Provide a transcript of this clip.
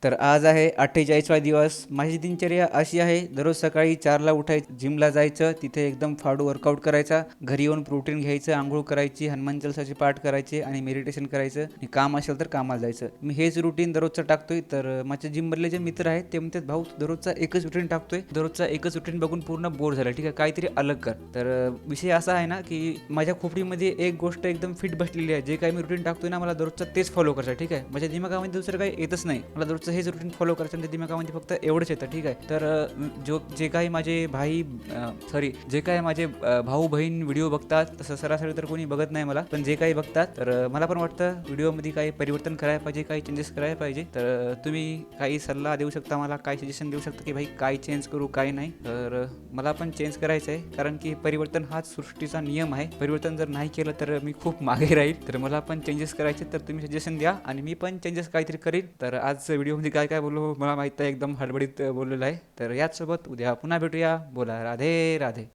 तर आज आहे 48वा दिवस. माझी दिनचर्या अशी आहे, दररोज सकाळी 4ला उठायचं, जिमला जायचं, तिथे एकदम फाडू वर्कआउट करायचा, घरी येऊन प्रोटीन घ्यायचं, अंघोळ करायची, हनुमान चालीसाचे पाठ करायचे आणि मेडिटेशन करायचं आणि काम असेल तर कामाला जायचं. मी हेच रुटीन दररोजचं टाकतोय. तर माझ्या जिममधले जे मित्र आहेत ते म्हणतात, भाऊ दररोजचा एकच रुटीन टाकतोय, दररोजचा एकच रुटीन बघून पूर्ण बोर झालं, ठीक आहे काहीतरी अलग कर. तर विषय असा आहे ना की माझ्या खोपडीमध्ये एक गोष्ट एकदम फिट बसलेली आहे. जे काही मी रुटीन टाकतोय ना, मला दररोजचं तेच फॉलो करायचं, ठीक आहे. माझ्या दिमागामध्ये दुसरं काही येतच नाही. मला दररोजचं हेच रुटीन फॉलो करायचं आणि दिमागामध्ये फक्त एवढंच येतं, ठीक आहे. तर जे काही माझे जे काही माझे भाऊ बहीण व्हिडिओ बघतात, तसं सरासरी तर कोणी बघत नाही मला, पण जे काही बघतात तर मला पण वाटतं व्हिडिओमध्ये काही परिवर्तन करायला पाहिजे, काही चेंजेस करायला पाहिजे. तर तुम्ही काही सल्ला देऊ शकता मला, काय सजेशन देऊ शकता की भाई काय चेंज करू काय नाही. तर मला पण चेंज करायचं आहे, कारण की परिवर्तन हाच सृष्टीचा नियम आहे. परिवर्तन जर नाही केलं तर मी खूप मागे राहील. तर मला पण चेंजेस करायचे, तर तुम्ही सजेशन द्या आणि मी पण चेंजेस काहीतरी करीन. तर आज व्हिडिओमध्ये काय काय बोललो मला माहित आहे, एकदम हडबडीत बोललेलं आहे. तर याचसोबत उद्या पुन्हा भेटूया. बोला राधे राधे.